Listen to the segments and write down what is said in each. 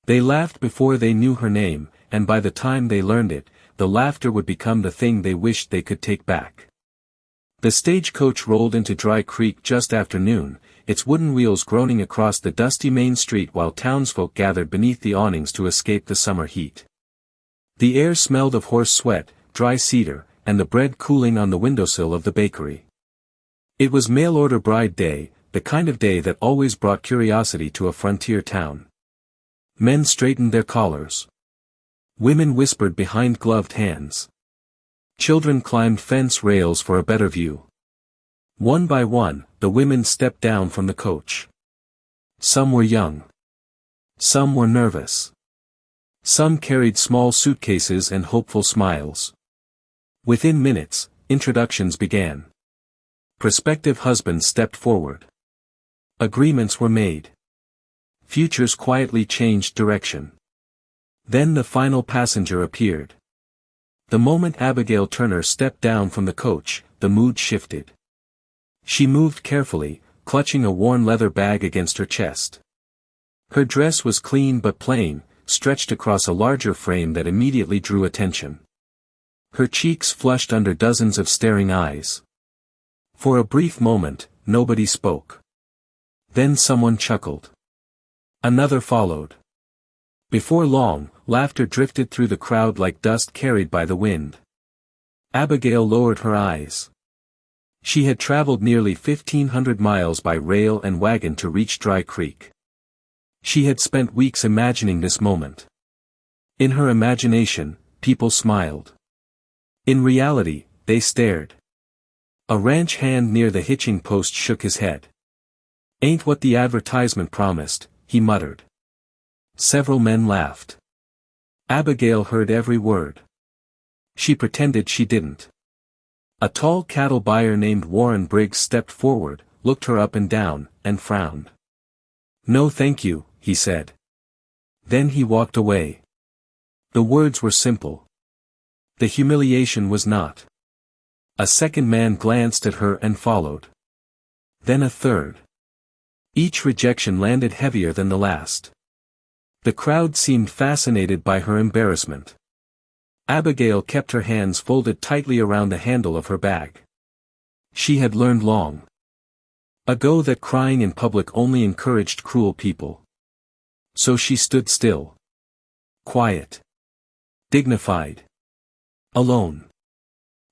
They laughed before they knew her name, and by the time they learned it, the laughter would become the thing they wished they could take back. The stagecoach rolled into Dry Creek just after noon, its wooden wheels groaning across the dusty main street while townsfolk gathered beneath the awnings to escape the summer heat. The air smelled of horse sweat, dry cedar, and the bread cooling on the windowsill of the bakery. It was mail-order bride day, the kind of day that always brought curiosity to a frontier town. Men straightened their collars. Women whispered behind gloved hands. Children climbed fence rails for a better view. One by one, the women stepped down from the coach. Some were young. Some were nervous. Some carried small suitcases and hopeful smiles. Within minutes, introductions began. Prospective husbands stepped forward. Agreements were made. Futures quietly changed direction. Then the final passenger appeared. The moment Abigail Turner stepped down from the coach, the mood shifted. She moved carefully, clutching a worn leather bag against her chest. Her dress was clean but plain, stretched across a larger frame that immediately drew attention. Her cheeks flushed under dozens of staring eyes. For a brief moment, nobody spoke. Then someone chuckled. Another followed. Before long, laughter drifted through the crowd like dust carried by the wind. Abigail lowered her eyes. She had traveled nearly 1,500 miles by rail and wagon to reach Dry Creek. She had spent weeks imagining this moment. In her imagination, people smiled. In reality, they stared. A ranch hand near the hitching post shook his head. "Ain't what the advertisement promised," he muttered. Several men laughed. Abigail heard every word. She pretended she didn't. A tall cattle buyer named Warren Briggs stepped forward, looked her up and down, and frowned. "No thank you," he said. Then he walked away. The words were simple. The humiliation was not. A second man glanced at her and followed. Then a third. Each rejection landed heavier than the last. The crowd seemed fascinated by her embarrassment. Abigail kept her hands folded tightly around the handle of her bag. She had learned long ago that crying in public only encouraged cruel people. So she stood still. Quiet. Dignified. Alone.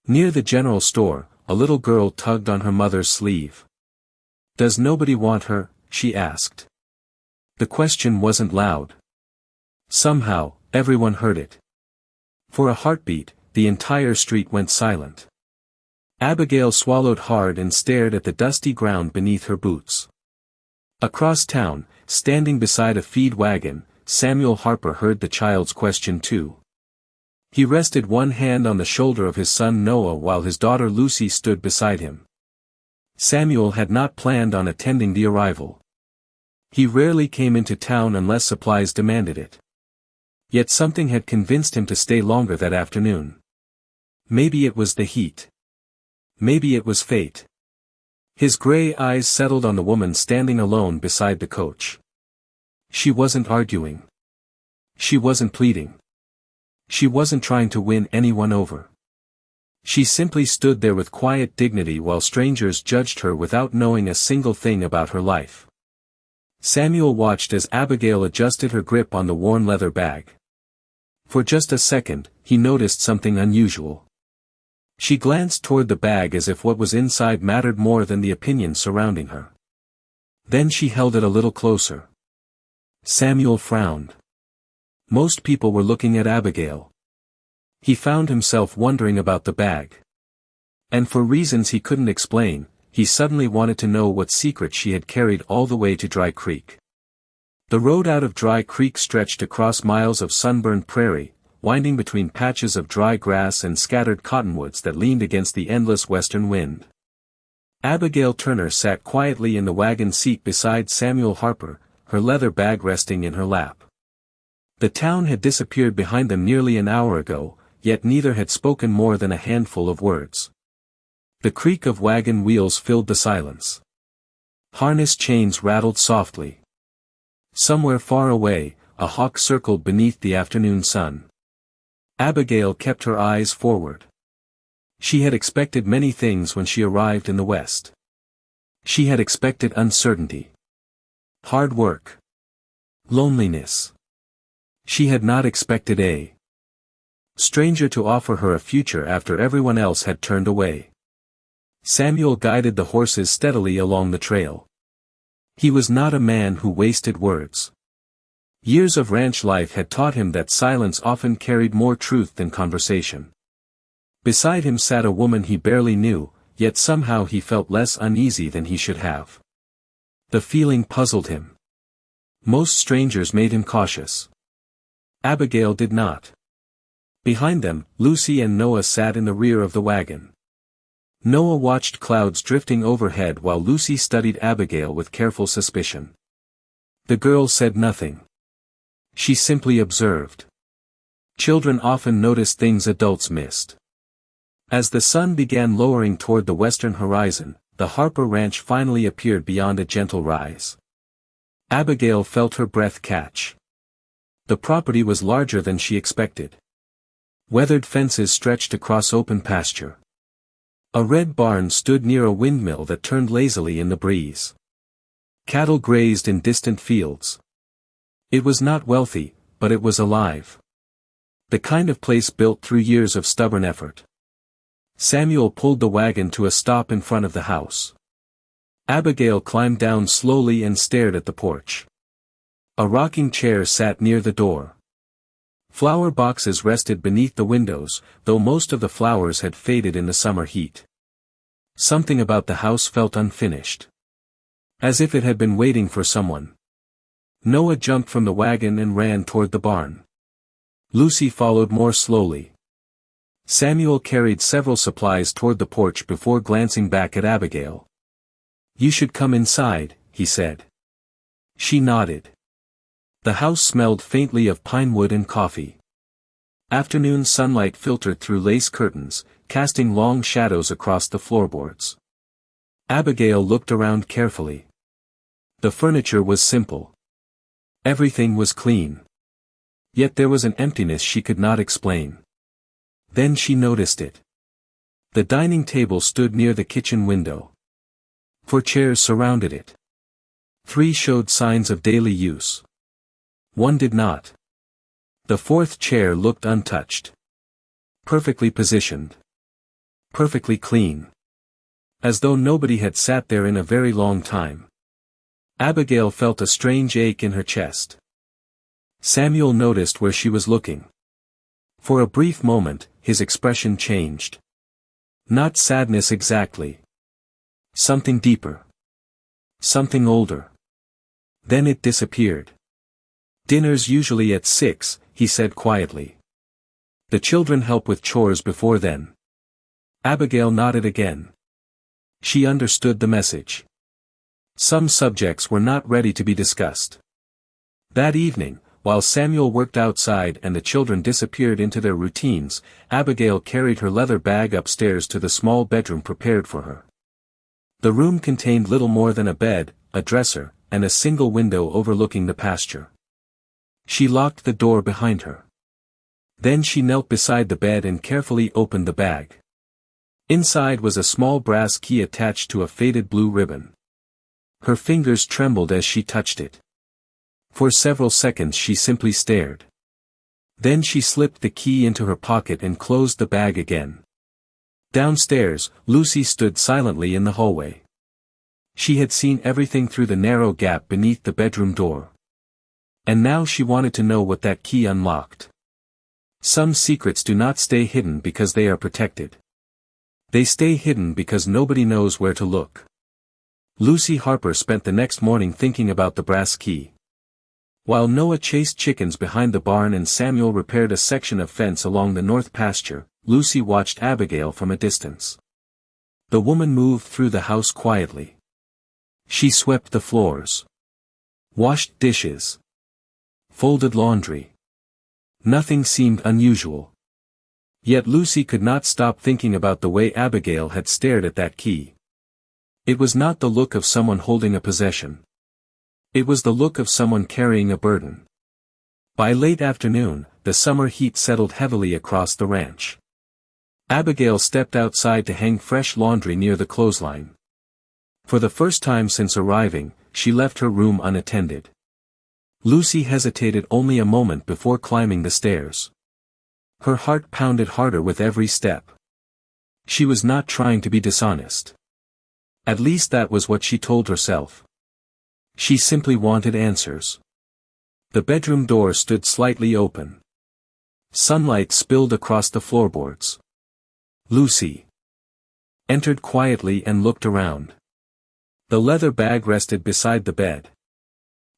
Near the general store, a little girl tugged on her mother's sleeve. "Does nobody want her?" she asked. The question wasn't loud. Somehow, everyone heard it. For a heartbeat, the entire street went silent. Abigail swallowed hard and stared at the dusty ground beneath her boots. Across town, standing beside a feed wagon, Samuel Harper heard the child's question too. He rested one hand on the shoulder of his son Noah while his daughter Lucy stood beside him. Samuel had not planned on attending the arrival. He rarely came into town unless supplies demanded it. Yet something had convinced him to stay longer that afternoon. Maybe it was the heat. Maybe it was fate. His gray eyes settled on the woman standing alone beside the coach. She wasn't arguing. She wasn't pleading. She wasn't trying to win anyone over. She simply stood there with quiet dignity while strangers judged her without knowing a single thing about her life. Samuel watched as Abigail adjusted her grip on the worn leather bag. For just a second, he noticed something unusual. She glanced toward the bag as if what was inside mattered more than the opinions surrounding her. Then she held it a little closer. Samuel frowned. Most people were looking at Abigail. He found himself wondering about the bag. And for reasons he couldn't explain, he suddenly wanted to know what secret she had carried all the way to Dry Creek. The road out of Dry Creek stretched across miles of sunburned prairie, winding between patches of dry grass and scattered cottonwoods that leaned against the endless western wind. Abigail Turner sat quietly in the wagon seat beside Samuel Harper, her leather bag resting in her lap. The town had disappeared behind them nearly an hour ago, yet neither had spoken more than a handful of words. The creak of wagon wheels filled the silence. Harness chains rattled softly. Somewhere far away, a hawk circled beneath the afternoon sun. Abigail kept her eyes forward. She had expected many things when she arrived in the West. She had expected uncertainty, hard work, loneliness. She had not expected a stranger to offer her a future after everyone else had turned away. Samuel guided the horses steadily along the trail. He was not a man who wasted words. Years of ranch life had taught him that silence often carried more truth than conversation. Beside him sat a woman he barely knew, yet somehow he felt less uneasy than he should have. The feeling puzzled him. Most strangers made him cautious. Abigail did not. Behind them, Lucy and Noah sat in the rear of the wagon. Noah watched clouds drifting overhead while Lucy studied Abigail with careful suspicion. The girl said nothing. She simply observed. Children often notice things adults missed. As the sun began lowering toward the western horizon, the Harper ranch finally appeared beyond a gentle rise. Abigail felt her breath catch. The property was larger than she expected. Weathered fences stretched across open pasture. A red barn stood near a windmill that turned lazily in the breeze. Cattle grazed in distant fields. It was not wealthy, but it was alive. The kind of place built through years of stubborn effort. Samuel pulled the wagon to a stop in front of the house. Abigail climbed down slowly and stared at the porch. A rocking chair sat near the door. Flower boxes rested beneath the windows, though most of the flowers had faded in the summer heat. Something about the house felt unfinished. As if it had been waiting for someone. Noah jumped from the wagon and ran toward the barn. Lucy followed more slowly. Samuel carried several supplies toward the porch before glancing back at Abigail. "You should come inside," he said. She nodded. The house smelled faintly of pine wood and coffee. Afternoon sunlight filtered through lace curtains, casting long shadows across the floorboards. Abigail looked around carefully. The furniture was simple. Everything was clean. Yet there was an emptiness she could not explain. Then she noticed it. The dining table stood near the kitchen window. 4 chairs surrounded it. 3 showed signs of daily use. 1 did not. The 4th chair looked untouched. Perfectly positioned. Perfectly clean. As though nobody had sat there in a very long time. Abigail felt a strange ache in her chest. Samuel noticed where she was looking. For a brief moment, his expression changed. Not sadness exactly. Something deeper. Something older. Then it disappeared. "Dinner's usually at 6, he said quietly. "The children help with chores before then." Abigail nodded again. She understood the message. Some subjects were not ready to be discussed. That evening, while Samuel worked outside and the children disappeared into their routines, Abigail carried her leather bag upstairs to the small bedroom prepared for her. The room contained little more than a bed, a dresser, and a single window overlooking the pasture. She locked the door behind her. Then she knelt beside the bed and carefully opened the bag. Inside was a small brass key attached to a faded blue ribbon. Her fingers trembled as she touched it. For several seconds she simply stared. Then she slipped the key into her pocket and closed the bag again. Downstairs, Lucy stood silently in the hallway. She had seen everything through the narrow gap beneath the bedroom door. And now she wanted to know what that key unlocked. Some secrets do not stay hidden because they are protected. They stay hidden because nobody knows where to look. Lucy Harper spent the next morning thinking about the brass key. While Noah chased chickens behind the barn and Samuel repaired a section of fence along the north pasture, Lucy watched Abigail from a distance. The woman moved through the house quietly. She swept the floors. Washed dishes. Folded laundry. Nothing seemed unusual. Yet Lucy could not stop thinking about the way Abigail had stared at that key. It was not the look of someone holding a possession. It was the look of someone carrying a burden. By late afternoon, the summer heat settled heavily across the ranch. Abigail stepped outside to hang fresh laundry near the clothesline. For the first time since arriving, she left her room unattended. Lucy hesitated only a moment before climbing the stairs. Her heart pounded harder with every step. She was not trying to be dishonest. At least that was what she told herself. She simply wanted answers. The bedroom door stood slightly open. Sunlight spilled across the floorboards. Lucy entered quietly and looked around. The leather bag rested beside the bed.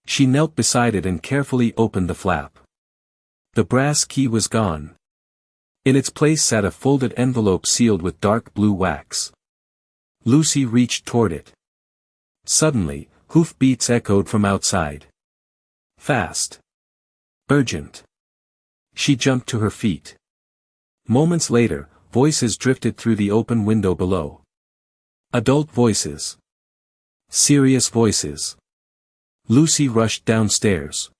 She knelt beside it and carefully opened the flap. The brass key was gone. In its place sat a folded envelope sealed with dark blue wax. Lucy reached toward it. Suddenly, hoofbeats echoed from outside. Fast. Urgent. She jumped to her feet. Moments later, voices drifted through the open window below. Adult voices. Serious voices. Lucy rushed downstairs.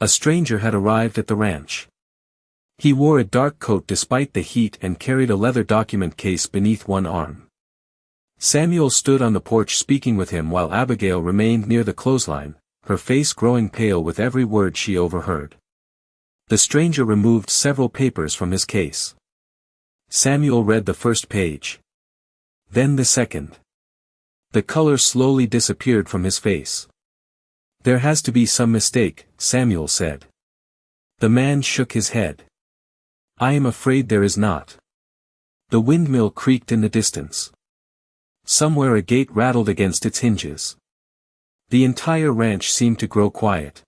A stranger had arrived at the ranch. He wore a dark coat despite the heat and carried a leather document case beneath one arm. Samuel stood on the porch speaking with him while Abigail remained near the clothesline, her face growing pale with every word she overheard. The stranger removed several papers from his case. Samuel read the first page. Then the second. The color slowly disappeared from his face. "There has to be some mistake," Samuel said. The man shook his head. "I am afraid there is not." The windmill creaked in the distance. Somewhere a gate rattled against its hinges. The entire ranch seemed to grow quiet.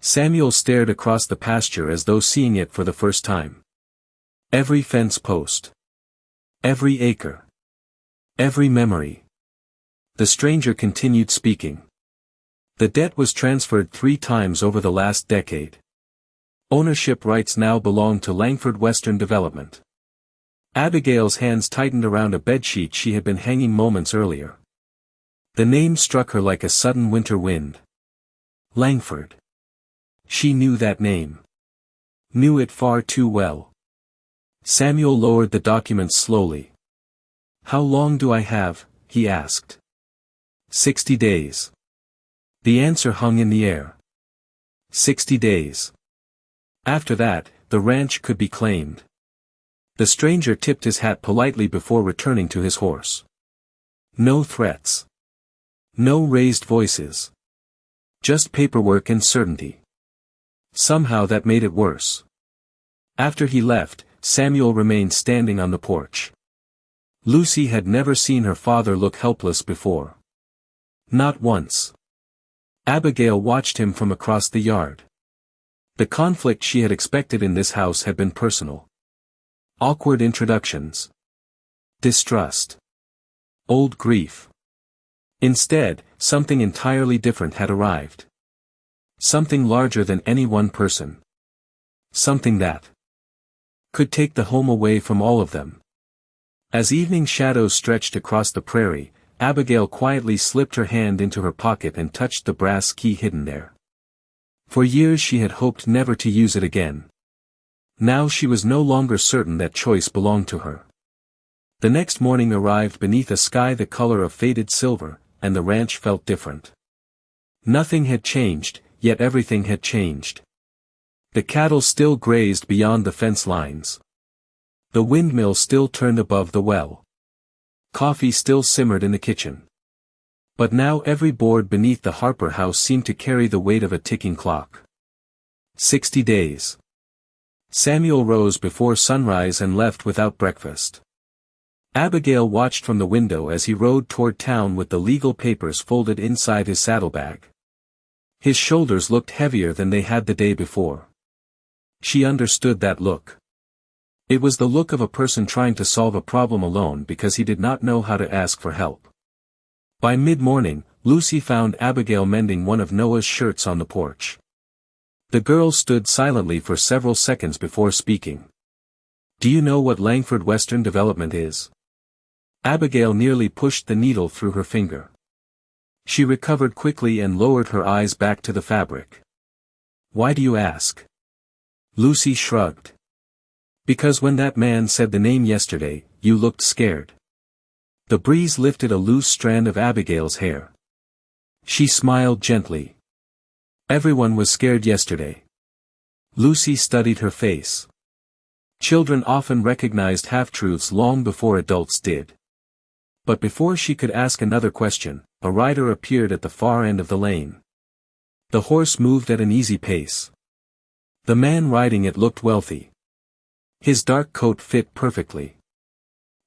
Samuel stared across the pasture as though seeing it for the first time. Every fence post. Every acre. Every memory. The stranger continued speaking. The debt was transferred 3 times over the last decade. Ownership rights now belong to Langford Western Development. Abigail's hands tightened around a bedsheet she had been hanging moments earlier. The name struck her like a sudden winter wind. Langford. She knew that name. Knew it far too well. Samuel lowered the documents slowly. "How long do I have?" he asked. 60 days. The answer hung in the air. 60 days. After that, the ranch could be claimed. The stranger tipped his hat politely before returning to his horse. No threats. No raised voices. Just paperwork and certainty. Somehow that made it worse. After he left, Samuel remained standing on the porch. Lucy had never seen her father look helpless before. Not once. Abigail watched him from across the yard. The conflict she had expected in this house had been personal. Awkward introductions. Distrust. Old grief. Instead, something entirely different had arrived. Something larger than any one person. Something that could take the home away from all of them. As evening shadows stretched across the prairie, Abigail quietly slipped her hand into her pocket and touched the brass key hidden there. For years she had hoped never to use it again. Now she was no longer certain that choice belonged to her. The next morning arrived beneath a sky the color of faded silver, and the ranch felt different. Nothing had changed, yet everything had changed. The cattle still grazed beyond the fence lines. The windmill still turned above the well. Coffee still simmered in the kitchen. But now every board beneath the Harper house seemed to carry the weight of a ticking clock. 60 days. Samuel rose before sunrise and left without breakfast. Abigail watched from the window as he rode toward town with the legal papers folded inside his saddlebag. His shoulders looked heavier than they had the day before. She understood that look. It was the look of a person trying to solve a problem alone because he did not know how to ask for help. By mid-morning, Lucy found Abigail mending one of Noah's shirts on the porch. The girl stood silently for several seconds before speaking. "Do you know what Langford Western Development is?" Abigail nearly pushed the needle through her finger. She recovered quickly and lowered her eyes back to the fabric. Why do you ask? Lucy shrugged. Because when that man said the name yesterday, you looked scared. The breeze lifted a loose strand of Abigail's hair. She smiled gently. Everyone was scared yesterday. Lucy studied her face. Children often recognized half-truths long before adults did. But before she could ask another question, a rider appeared at the far end of the lane. The horse moved at an easy pace. The man riding it looked wealthy. His dark coat fit perfectly.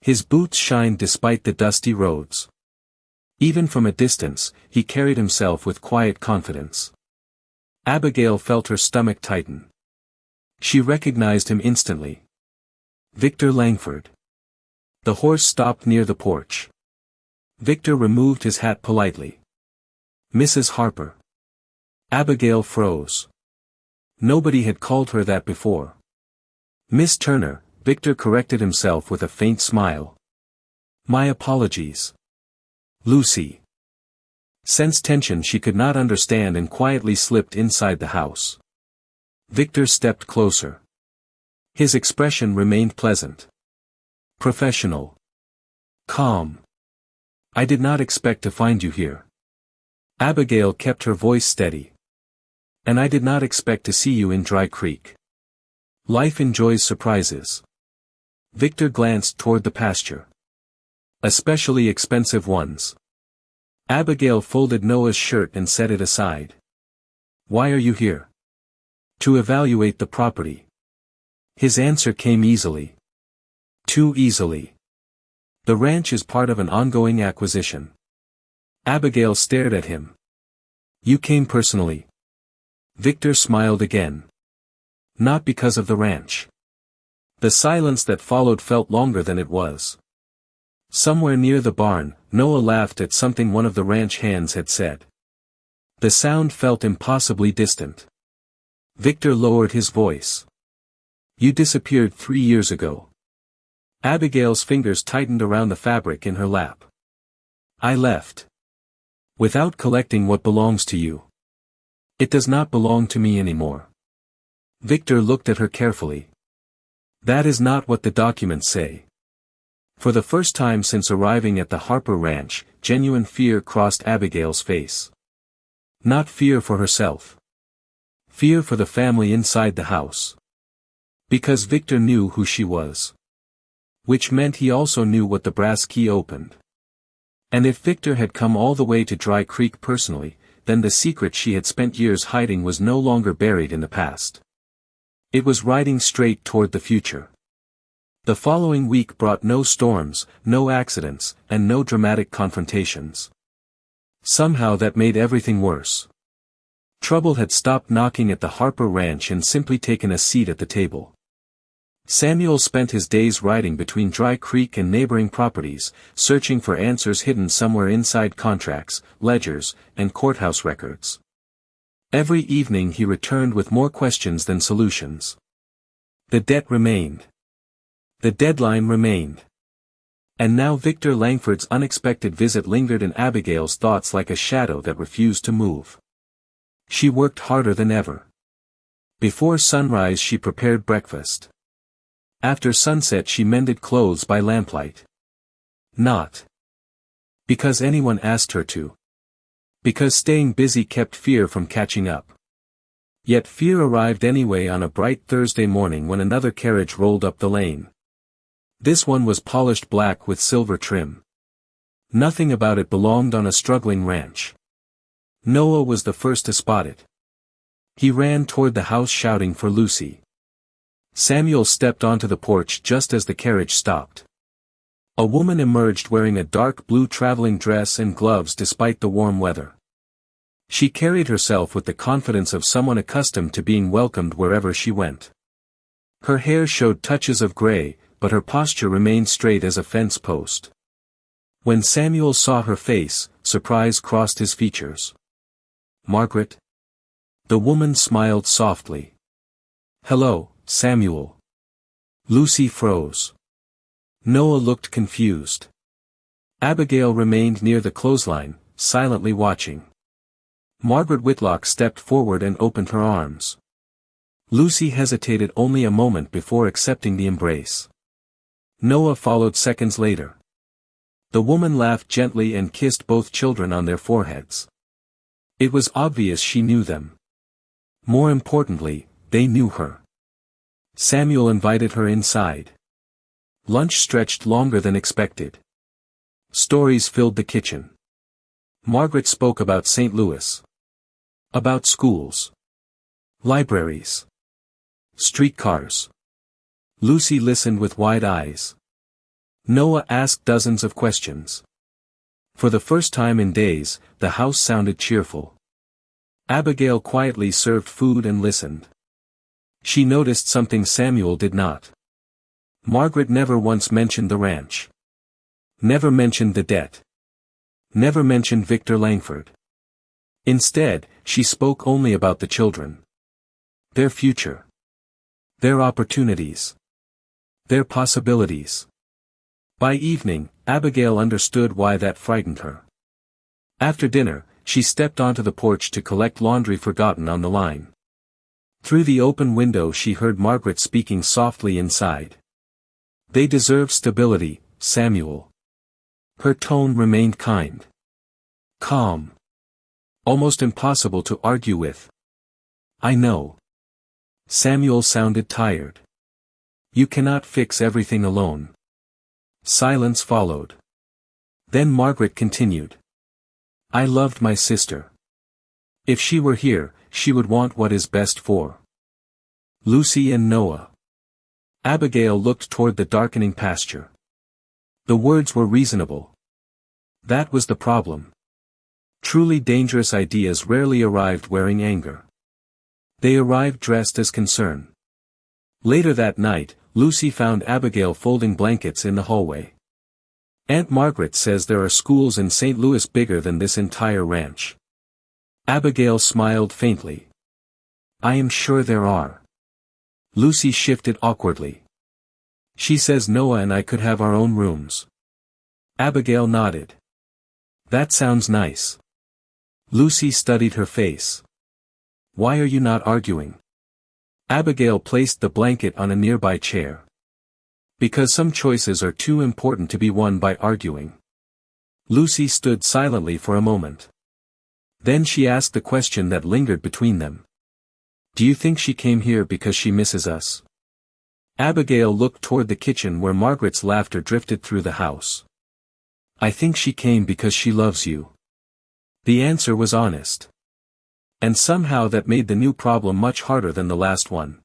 His boots shined despite the dusty roads. Even from a distance, he carried himself with quiet confidence. Abigail felt her stomach tighten. She recognized him instantly. Victor Langford. The horse stopped near the porch. Victor removed his hat politely. Mrs. Harper. Abigail froze. Nobody had called her that before. Miss Turner, Victor corrected himself with a faint smile. My apologies. Lucy sensed tension she could not understand and quietly slipped inside the house. Victor stepped closer. His expression remained pleasant. Professional. Calm. I did not expect to find you here. Abigail kept her voice steady. And I did not expect to see you in Dry Creek. Life enjoys surprises. Victor glanced toward the pasture. Especially expensive ones. Abigail folded Noah's shirt and set it aside. Why are you here? To evaluate the property. His answer came easily. Too easily. The ranch is part of an ongoing acquisition. Abigail stared at him. You came personally. Victor smiled again. Not because of the ranch. The silence that followed felt longer than it was. Somewhere near the barn, Noah laughed at something one of the ranch hands had said. The sound felt impossibly distant. Victor lowered his voice. You disappeared 3 years ago. Abigail's fingers tightened around the fabric in her lap. I left. Without collecting what belongs to you. It does not belong to me anymore. Victor looked at her carefully. That is not what the documents say. For the first time since arriving at the Harper Ranch, genuine fear crossed Abigail's face. Not fear for herself. Fear for the family inside the house. Because Victor knew who she was. Which meant he also knew what the brass key opened. And if Victor had come all the way to Dry Creek personally, then the secret she had spent years hiding was no longer buried in the past. It was riding straight toward the future. The following week brought no storms, no accidents, and no dramatic confrontations. Somehow that made everything worse. Trouble had stopped knocking at the Harper Ranch and simply taken a seat at the table. Samuel spent his days riding between Dry Creek and neighboring properties, searching for answers hidden somewhere inside contracts, ledgers, and courthouse records. Every evening he returned with more questions than solutions. The debt remained. The deadline remained. And now Victor Langford's unexpected visit lingered in Abigail's thoughts like a shadow that refused to move. She worked harder than ever. Before sunrise she prepared breakfast. After sunset she mended clothes by lamplight. Not because anyone asked her to. Because staying busy kept fear from catching up. Yet fear arrived anyway on a bright Thursday morning when another carriage rolled up the lane. This one was polished black with silver trim. Nothing about it belonged on a struggling ranch. Noah was the first to spot it. He ran toward the house shouting for Lucy. Samuel stepped onto the porch just as the carriage stopped. A woman emerged wearing a dark blue traveling dress and gloves despite the warm weather. She carried herself with the confidence of someone accustomed to being welcomed wherever she went. Her hair showed touches of gray, but her posture remained straight as a fence post. When Samuel saw her face, surprise crossed his features. Margaret? The woman smiled softly. Hello, Samuel. Lucy froze. Noah looked confused. Abigail remained near the clothesline, silently watching. Margaret Whitlock stepped forward and opened her arms. Lucy hesitated only a moment before accepting the embrace. Noah followed seconds later. The woman laughed gently and kissed both children on their foreheads. It was obvious she knew them. More importantly, they knew her. Samuel invited her inside. Lunch stretched longer than expected. Stories filled the kitchen. Margaret spoke about St. Louis. About schools. Libraries. Streetcars. Lucy listened with wide eyes. Noah asked dozens of questions. For the first time in days, the house sounded cheerful. Abigail quietly served food and listened. She noticed something Samuel did not. Margaret never once mentioned the ranch. Never mentioned the debt. Never mentioned Victor Langford. Instead, she spoke only about the children. Their future. Their opportunities. Their possibilities. By evening, Abigail understood why that frightened her. After dinner, she stepped onto the porch to collect laundry forgotten on the line. Through the open window she heard Margaret speaking softly inside. They deserve stability, Samuel. Her tone remained kind. Calm. Almost impossible to argue with. I know. Samuel sounded tired. You cannot fix everything alone. Silence followed. Then Margaret continued. I loved my sister. If she were here, she would want what is best for Lucy and Noah. Abigail looked toward the darkening pasture. The words were reasonable. That was the problem. Truly dangerous ideas rarely arrived wearing anger. They arrived dressed as concern. Later that night, Lucy found Abigail folding blankets in the hallway. Aunt Margaret says there are schools in St. Louis bigger than this entire ranch. Abigail smiled faintly. I am sure there are. Lucy shifted awkwardly. She says Noah and I could have our own rooms. Abigail nodded. That sounds nice. Lucy studied her face. Why are you not arguing? Abigail placed the blanket on a nearby chair. Because some choices are too important to be won by arguing. Lucy stood silently for a moment. Then she asked the question that lingered between them. Do you think she came here because she misses us? Abigail looked toward the kitchen where Margaret's laughter drifted through the house. I think she came because she loves you. The answer was honest. And somehow that made the new problem much harder than the last one.